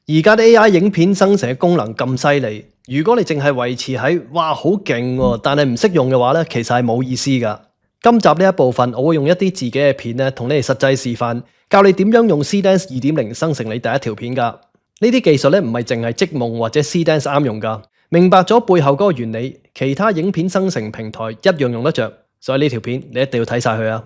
而家啲 AI 影片生成嘅功能咁犀利，如果你淨係維持喺哇好勁喎，但係唔識用嘅話咧，其實係冇意思噶。今集呢一部分，我會用一啲自己嘅片咧，同你哋實際示範，教你點樣用 Seedance 2.0生成你第一條片噶。呢啲技術咧唔係淨係積夢或者 Seedance 啱用噶，明白咗背後嗰個原理，其他影片生成平台一樣用得着。所以呢條片你一定要睇晒佢啊！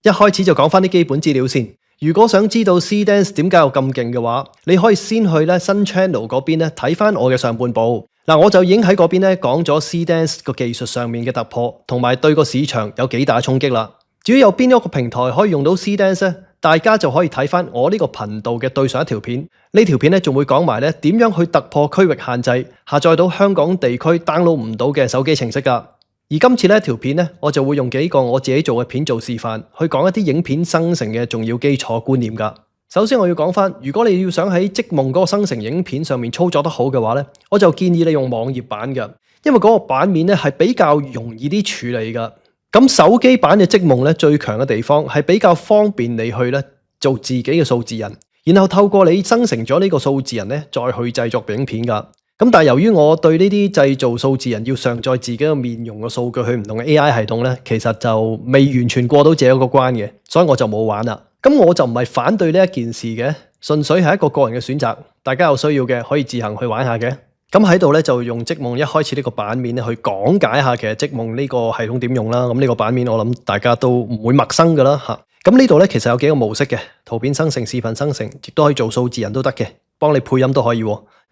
一開始就講翻啲基本資料先。如果想知道 Seedance 點解有咁勁嘅話，你可以先去新 channel 嗰邊睇翻我嘅上半部。我就已經喺嗰邊講咗 Seedance 個技術上面嘅突破，同埋對個市場有幾大衝擊啦。至於有邊一個平台可以用到 Seedance，大家就可以睇翻我呢個頻道嘅對上一條片。呢條片仲會講埋點樣去突破區域限制，下載到香港地區 download 唔到嘅手機程式噶。而今次呢一條片我就會用幾個我自己做嘅片做示範，去講一啲影片生成嘅重要基礎觀念噶。首先我要講翻，如果你要想喺積夢嗰個生成影片上面操作得好嘅話我就建議你用網頁版嘅，因為嗰個版面係比較容易啲處理噶。咁手機版嘅積夢最強嘅地方係比較方便你去做自己嘅數字人，然後透過你生成咗呢個數字人再去製作影片噶。咁但係由於我對呢啲製造數字人要上載自己嘅面容嘅數據去唔同嘅 AI 系統其實就未完全過到這一個關嘅，所以我就冇玩啦。咁我就唔係反對呢一件事嘅，純粹係一個個人嘅選擇，大家有需要嘅可以自行去玩下嘅。咁喺度就用積夢一開始呢個版面去講解下其實積夢呢個系統點用啦。咁呢個版面我諗大家都唔會陌生噶啦吓。咁呢度其實有幾個模式嘅，圖片生成、視頻生成，亦都可以做數字人都得嘅，幫你配音都可以。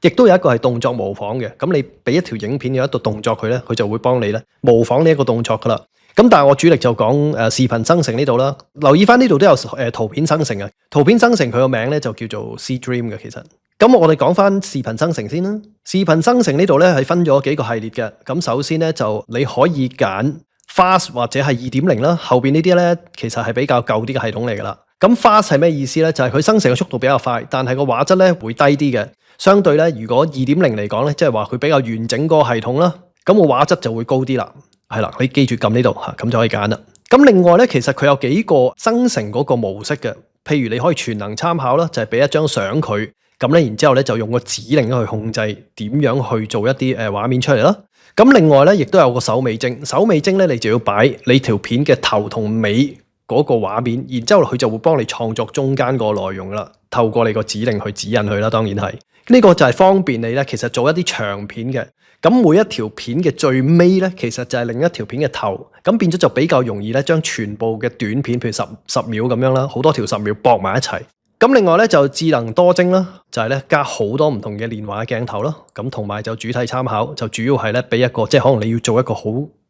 亦都有一個係動作模仿嘅，咁你俾一條影片有一個動作佢佢就會幫你模仿呢一個動作噶啦。咁但係我主力就講視頻生成呢度啦。留意翻呢度都有圖片生成啊。圖片生成佢個名就叫做 Seedream 嘅。其實咁我哋講翻視頻生成先啦。視頻生成呢度係分咗幾個系列嘅。咁首先就你可以揀 Fast 或者係 2.0 啦，後邊呢啲其實係比較舊啲嘅系統嚟噶啦。咁 Fast 係咩意思呢？就係佢生成嘅速度比較快，但係個畫質會低啲嘅。相對如果 2.0 嚟講即係話佢比較完整個系統啦，咁個畫質就會高啲啦。係啦，你記住撳呢度吓，咁就可以揀啦。咁另外其實佢有幾個生成嗰個模式嘅，譬如你可以全能參考啦，就係俾一張相佢，咁然之後就用個指令去控制點樣去做一啲畫面出嚟啦。咁另外亦都有個首尾幀，首尾幀你就要擺你條片嘅頭同尾嗰個畫面，然之後佢就會幫你創作中間個內容啦。透過你個指令去指引佢啦，當然係呢個就係方便你其實做一啲長片嘅。咁每一條片嘅最尾其實就係另一條片嘅頭，咁變咗就比較容易將全部嘅短片，譬如十秒咁樣啦，好多條10秒駁埋一齊。咁另外就智能多幀啦，就係加好多唔同嘅連環鏡頭啦，咁同埋就主體參考，就主要係俾一個即係可能你要做一個好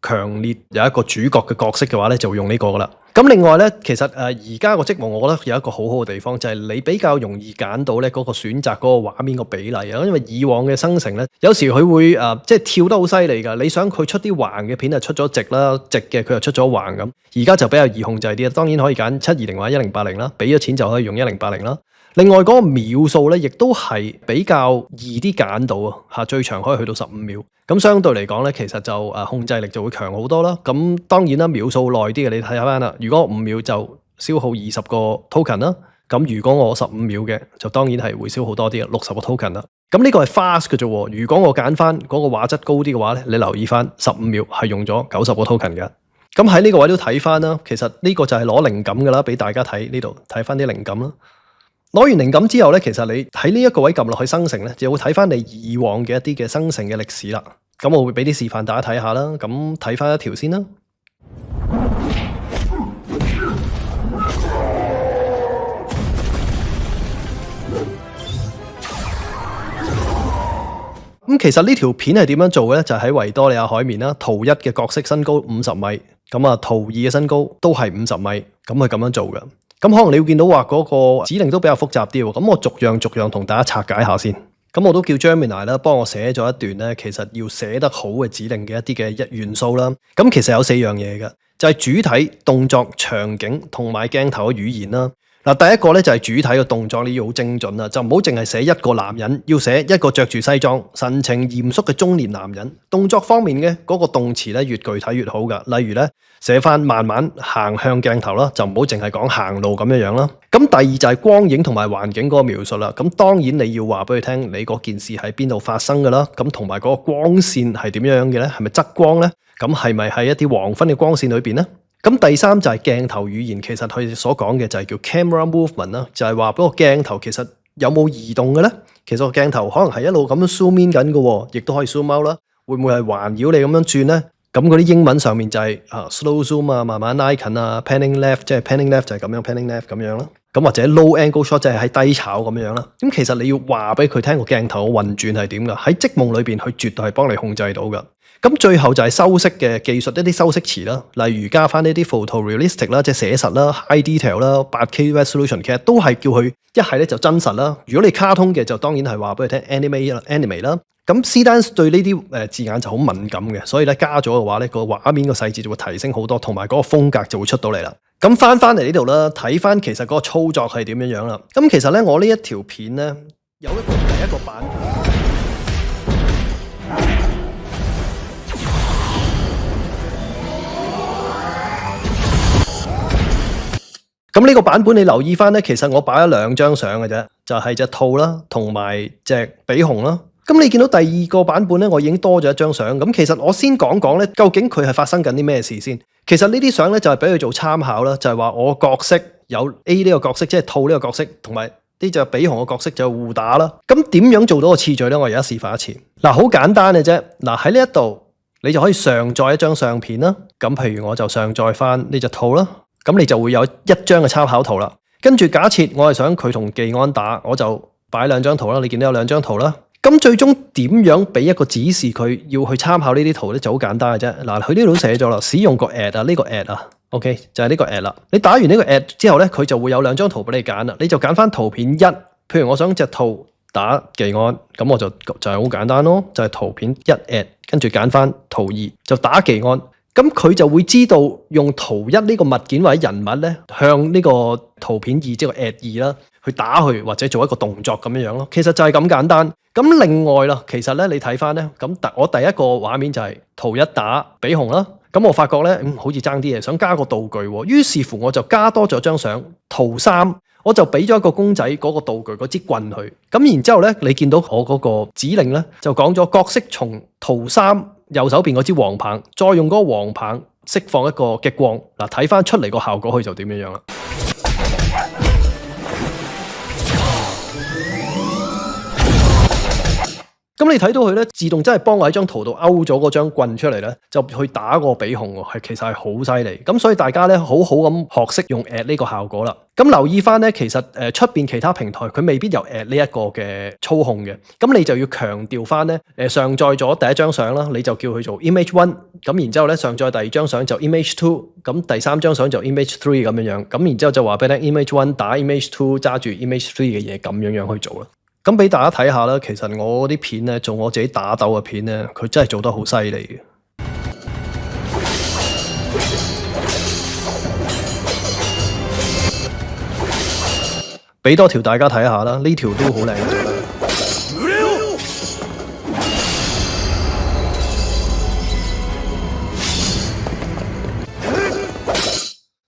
強烈有一個主角嘅角色嘅話就會用呢個噶啦。咁另外其實而家個積夢我覺得有一個好好嘅地方，就係你比較容易揀到嗰個選擇嗰個畫面個比例啊。因為以往嘅生成有時佢會即係跳得好犀利噶，你想佢出啲橫嘅片就出咗直啦，直嘅佢又出咗橫咁。而家就比較易控制啲，當然可以揀720或者1080啦，俾咗錢就可以用1080啦。另外嗰個秒數亦都係比較易啲揀到啊，最長可以去到15秒。咁相對嚟講其實就控制力就會強好多啦。咁當然啦，秒數耐啲嘅你睇下翻啦。如果5秒就消耗20個 token 啦，咁如果我15秒嘅就當然係會消耗多啲，60個 token 啦。咁呢個係 fast 嘅啫。如果我揀翻嗰個畫質高啲嘅話你留意翻15秒係用咗90個 token 嘅。咁喺呢個位都睇翻啦，其實呢個就係攞靈感噶啦，俾大家睇呢度睇翻啲靈感啦。攞完靈感之後其實你喺呢一個位撳落去生成就會睇翻你以往嘅一啲嘅生成嘅歷史啦。咁我會俾啲示範大家睇下啦。咁睇翻一條先啦。咁其實呢條片係點樣做嘅呢？就喺維多利亞海綿啦，圖1嘅角色身高50米，咁圖2嘅身高都係50米，咁係咁樣做嘅。咁可能你會見到話嗰個指令都比較複雜啲喎，咁我逐樣同大家拆解下先。咁我都叫 Gemini 啦，幫我寫咗一段其實要寫得好嘅指令嘅一啲嘅元素啦。咁其實有4樣嘢嘅，就係主體、動作、場景同埋鏡頭嘅語言啦。嗱，第一個咧就係主體嘅動作，你要好精準啦，就唔好淨係寫一個男人，要寫一個着住西裝、神情嚴肅嘅中年男人。動作方面嘅嗰個動詞咧越具體越好噶，例如咧寫翻慢慢行向鏡頭啦，就唔好淨係講行路咁樣啦。咁第二就係光影同埋環境嗰個描述啦。咁當然你要話俾佢聽，你嗰件事喺邊度發生噶啦。咁同埋嗰個光線係點樣嘅咧？係咪側光咧？咁係咪喺一啲黃昏嘅光線裏邊咧？咁第三就係鏡頭語言，其實佢哋所講嘅就係叫 camera movement 啦，就係話嗰個鏡頭其實有冇移動嘅咧？其實個鏡頭可能係一路咁樣 zoom in 緊嘅，亦都可以 zoom out 啦。會唔會係環繞你咁樣轉咧？咁嗰啲英文上面就係slow zoom 啊，慢慢拉近啊 ，panning left 即係 panning left 就係咁樣 panning left 咁樣啦。咁或者 low angle shot 即係喺低炒咁樣啦。咁其實你要話俾佢聽個鏡頭嘅運轉係點噶？喺織夢裏邊，佢絕對係幫你控制到噶。咁最後就係修飾嘅技術，一啲修飾詞啦，例如加翻呢啲 photorealistic 啦，即係寫實啦 ，high detail 啦，8K resolution，其實都係叫佢一係咧就真實啦。如果你卡通嘅就當然係話俾佢聽 anime 啦。咁 C-Dance 對呢啲字眼就好敏感嘅，所以咧加咗嘅話咧個畫面個細節就會提升好多，同埋嗰個風格就會出到嚟啦。咁翻嚟呢度啦，睇翻其實嗰個操作係點樣啦。咁其實咧我呢一條片咧有第一個版本。咁呢個版本你留意翻咧，其實我擺咗2張相嘅啫，就係隻兔啦，同埋隻比熊啦。咁你見到第二個版本咧，我已經多咗1張相。咁其實我先講講咧，究竟佢係發生緊啲咩事先。其實呢啲相咧就係俾佢做參考啦，就係話我角色有 A 呢個角色，即係兔呢個角色，同埋呢隻比熊嘅角色就互打啦。咁點樣做到個次序咧？我而家示範一次。嗱，好簡單嘅啫。嗱，喺呢一度你就可以上載一張相片啦。咁譬如我就上載翻呢隻兔啦。咁你就會有1張嘅參考圖啦。跟住假設我係想佢同技安打，我就擺2張圖啦。你見到有2張圖啦。咁最終點樣俾一個指示佢要去參考呢啲圖咧，就好簡單嘅啫。嗱，佢呢度寫咗啦，使用個 at 啊，呢個 at 啊 ，OK 就係呢個 at 啦。你打完呢個 at 之後咧，佢就會有2張圖俾你揀啦。你就揀翻圖片1，譬如我想隻兔打技安，咁我就係好簡單咯，就係圖片1 at，跟住揀翻圖2就打技安。咁佢就會知道用圖1呢個物件或者人物咧，向呢個圖片2即係個 at 2啦，去打佢或者做一個動作咁樣咯。其實就係咁簡單。咁另外啦，其實咧你睇翻咧，咁我第一個畫面就係圖1打比熊啦。咁我發覺咧，好似爭啲嘢，想加個道具喎。於是乎我就加多咗張相，圖3我就俾咗一個公仔嗰個道具嗰支棍佢。咁然之後咧，你見到我嗰個指令咧，就講咗角色從圖3右手邊嗰支黃棒，再用嗰個黃棒釋放一個激光。嗱，睇翻出嚟個效果佢就點樣啦。咁你睇到佢咧，自動真係幫我喺張圖度勾咗嗰張棍出嚟咧，就去打個比熊喎，其實係好犀利。咁所以大家咧好好咁學識用 at 呢個效果啦。咁留意翻咧，其實出邊其他平台佢未必有 at 呢一個嘅操控嘅。咁你就要強調翻咧，上載咗第1張相啦，你就叫佢做 image 1。咁然之後咧，上載第2張相就 image 2。咁第3張相就 image 3咁樣。咁然之後就話俾你聽 image 1打 image 2，揸住 image 3嘅嘢咁樣去做啦。咁俾大家睇下啦，其實我啲片咧，做我自己打鬥嘅片咧，佢真係做得好犀利嘅。俾多條大家睇下啦，呢條都好靚嘅。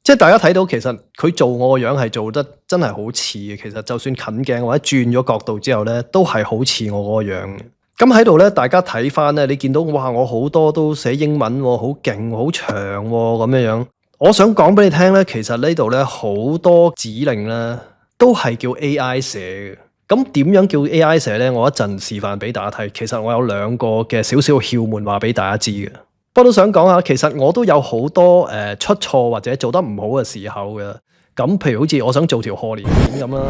即係大家睇到，其實佢做我個樣係做得真係好似嘅。其實就算近鏡或者轉咗角度之後咧，都係好似我個樣嘅。咁喺度咧，大家睇翻咧，你見到哇，我好多都寫英文喎，好勁，好長喎，咁樣。我想講俾你聽咧，其實呢度咧好多指令咧都係叫 AI 寫嘅。咁點樣叫 AI 寫咧？我一陣示範俾大家睇。其實我有2個嘅少少竅門話俾大家知嘅。不過都想講下，其實我都有好多出錯或者做得唔好嘅時候嘅。咁譬如好似我想做條賀年片咁啦，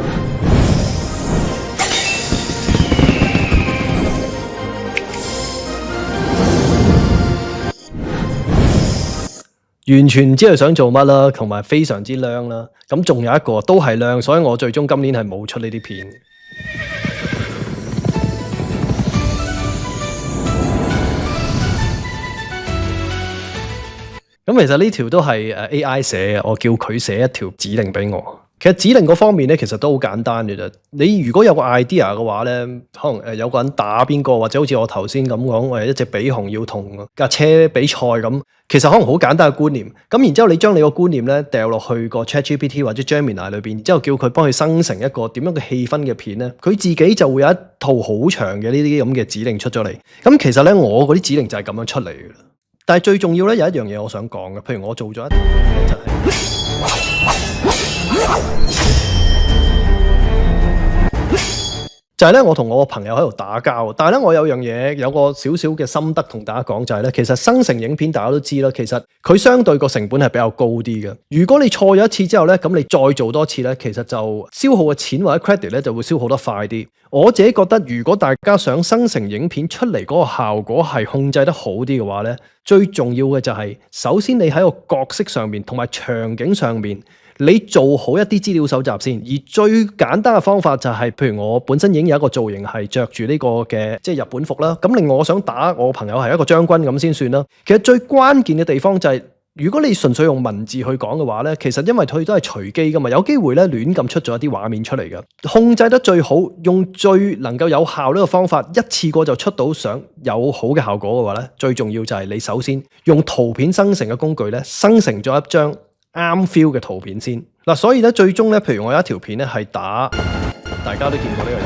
完全唔知佢想做乜啦，同埋非常之靚啦。咁仲有一個都係靚，所以我最終今年係冇出呢啲片。咁其實呢條都係AI 寫嘅，我叫佢寫一條指令俾我。其實指令嗰方面咧，其實都好簡單嘅啫。你如果有個 idea 嘅話咧，可能有個人打邊個，或者好似我頭先咁講，一隻比熊要同架車比賽咁，其實可能好簡單嘅觀念。咁然之後你將你個觀念咧掉落去個 ChatGPT 或者 Gemini 裏邊，然之後叫佢幫佢生成一個點樣嘅氣氛嘅片咧，佢自己就會有一套好長嘅呢啲咁嘅指令出咗嚟。咁其實咧，我嗰啲指令就係咁樣出嚟嘅。但係最重要咧，有一樣嘢我想講嘅，譬如我做咗一條片就係。就係咧，我同我個朋友喺度打交，但係咧，我有樣嘢有個少少嘅心得同大家講，就係咧，其實生成影片大家都知啦，其實佢相對個成本係比較高啲嘅。如果你錯咗一次之後咧，咁你再做多次咧，其實就消耗嘅錢或者 credit 咧就會消耗得快啲。我自己覺得，如果大家想生成影片出嚟嗰個效果係控制得好啲嘅話咧，最重要嘅就係首先你喺個角色上面同埋場景上面。你做好一啲資料搜集先，而最簡單嘅方法就係，譬如我本身已經有一個造型係着住呢個嘅即係日本服啦，咁另外我想打我朋友係一個將軍咁先算啦。其實最關鍵嘅地方就係，如果你純粹用文字去講嘅話咧，其實因為佢都係隨機噶嘛，有機會咧亂咁出咗一啲畫面出嚟嘅。控制得最好，用最能夠有效呢個方法，一次過就出到相有好嘅效果嘅話咧，最重要就係你首先用圖片生成嘅工具咧，生成咗一張啱 feel 嘅圖片先嗱，所以咧最終咧，譬如我有一條片咧係打，大家都見過呢個人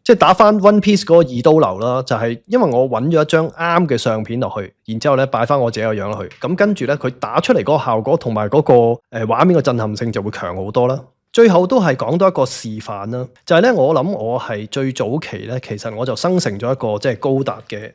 即係打翻 One Piece 嗰個二刀流啦，就係因為我揾咗一張啱嘅相片落去，然之後咧擺翻我自己個樣落去，咁跟住咧佢打出嚟嗰個效果同埋嗰個畫面嘅震撼性就會強好多啦。最後都係講多一個示範啦，就係咧我諗我係最早期咧，其實我就生成咗一個即係高達嘅，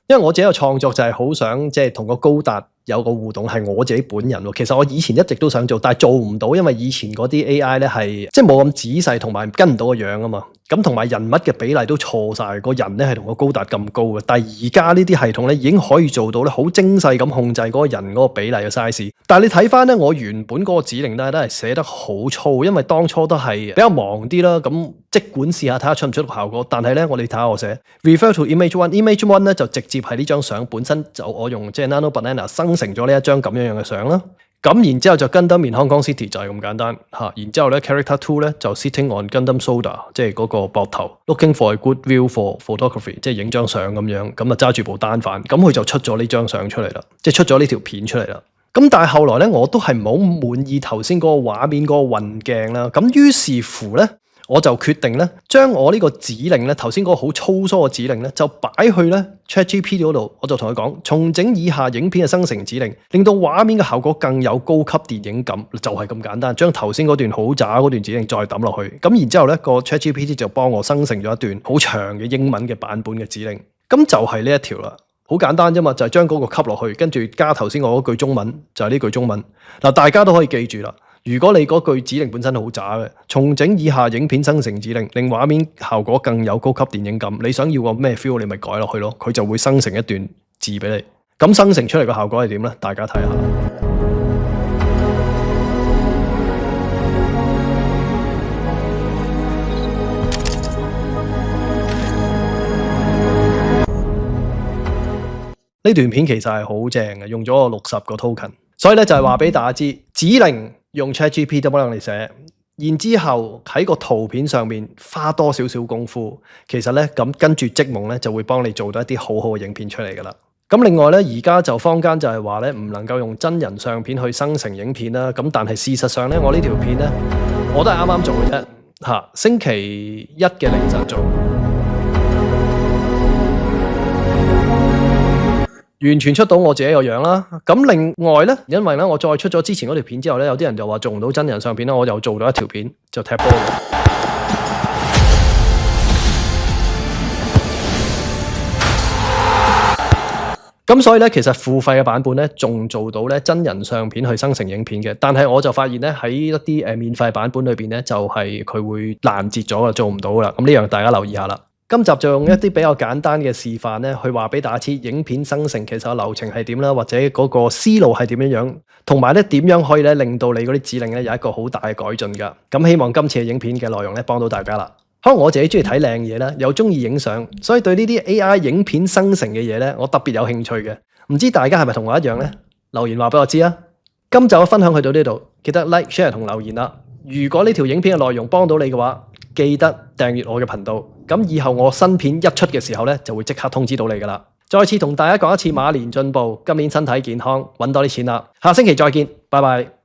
因為我自己嘅創作就係好想即係同個高達有個互動，係我自己本人喎。其實我以前一直都想做，但係做唔到，因為以前嗰啲 AI 咧係即係冇咁仔細，同埋跟唔到個樣啊嘛。咁同埋人物嘅比例都錯晒，個人咧係同個高達咁高嘅。但係而家呢啲系統咧已經可以做到咧好精細咁控制嗰個人嗰個比例嘅 size。但係你睇翻咧，我原本嗰個指令咧都係寫得好粗，因為當初都係比較忙啲啦。咁即管試下睇下出唔出到效果。但係咧，我哋睇下我寫 refer to image one，image one 咧就直接係呢張相本身就我用即係 Nano Banana 生成咗呢一張咁樣嘅相啦。咁然之後就 Gundam in Hong Kong City 就係咁簡單嚇，然之後咧 Character 2咧就 Sitting on Gundam Shoulder， 即係嗰個膊頭 Looking for a good view for photography， 即係影張相咁樣，咁啊揸住部單反，咁佢就出咗呢張相出嚟啦，即係出咗呢條片出嚟啦。咁但係後來咧我都係唔好滿意頭先嗰個畫面嗰個運鏡啦，咁於是乎咧我就決定咧將我呢個指令咧頭先嗰個好粗疏嘅指令咧就擺去咧 ChatGPT 嗰度，我就同佢講重整以下影片嘅生成指令，令到畫面嘅效果更有高級電影感，就係咁簡單。將頭先嗰段好渣嗰段指令再抌落去，咁然之後咧個 ChatGPT 就幫我生成咗一段好長嘅英文嘅版本嘅指令，咁就係呢一條啦。好簡單啫嘛，就係將嗰個吸落去，跟住加頭先我嗰句中文，就係呢句中文。嗱，大家都可以記住啦。如果你嗰句指令本身好渣嘅，重整以下影片生成指令，令畫面效果更有高級電影感，你想要個咩 feel，你咪改落去咯，佢就會生成一段字俾你。咁生成出嚟嘅效果係點呢？大家睇下。呢段片其實係好正嘅，用咗我60個 token， 所以咧就係話俾大家知，指令用 ChatGPT 幫你寫，然之後喺個圖片上面花多少少功夫，其實咧咁跟住積夢咧就會幫你做到一啲好好嘅影片出嚟噶啦。咁另外咧，而家就坊間就係話咧唔能夠用真人相片去生成影片啦。咁但係事實上咧，我呢條片咧我都係啱啱做嘅啫，星期一嘅凌晨做。完全出到我自己個樣啦。咁另外咧，因為咧我再出咗之前嗰條片之後咧，有啲人就話做唔到真人相片啦，我又做咗一條片就踢波嘅。咁所以咧，其實付費嘅版本咧，仲做到咧真人相片去生成影片嘅。但係我就發現咧喺一啲免費版本裏邊咧，就係佢會攔截咗啊，做唔到啦。咁呢樣大家留意下啦。今集就用一啲比較簡單嘅示範咧，去話俾大家知影片生成其實個流程係點啦，或者嗰個思路係點樣，同埋咧點樣可以咧令到你嗰啲指令咧有一個好大嘅改進噶。咁希望今次嘅影片嘅內容咧幫到大家啦。可能我自己中意睇靚嘢啦，又中意影相，所以對呢啲 AI 影片生成嘅嘢咧，我特別有興趣嘅。唔知大家係咪同我一樣呢？留言話俾我知啊！今集嘅分享去到呢度，記得 like、share 同留言啦。如果呢條影片嘅內容幫到你嘅話，記得訂閱我嘅頻道，咁以後我新片一出嘅時候咧，就會即刻通知到你噶啦。再次同大家講一次，馬年進步，今年身體健康，搵多啲錢啦。下星期再見，拜拜。